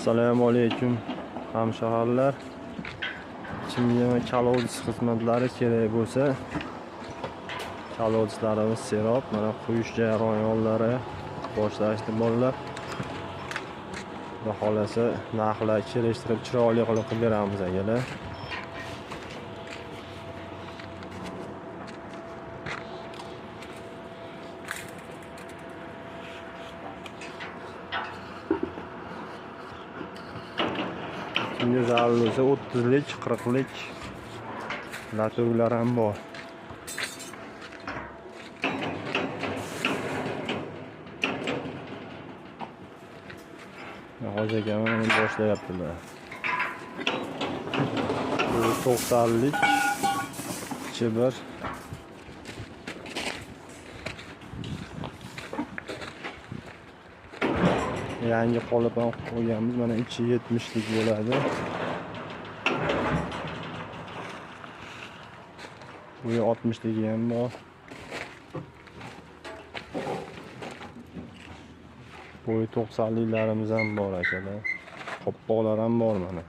Assalomu alaykum hamshaharlar. Kimga kolodis xizmatlari kerak bo'lsa, kolodislarimiz serob, mana quyish jarayonlari boshlashdi bolalar. Va xolasa narxlar kelishtirib chiroyli qilib beramiz akalar. Kimga zarur bo'lsa 30lik, 40lik latuglar ham bor. Hozir kamani boshlayaptilar. Bu 90lik chibir. Yangi qolib ham qo'yganmiz. Mana ichi 70lik bo'ladi. Bu 60ligi ham bor. Bu 90liklarimiz ham bor akalar. Qopqoqlar ham bor mana.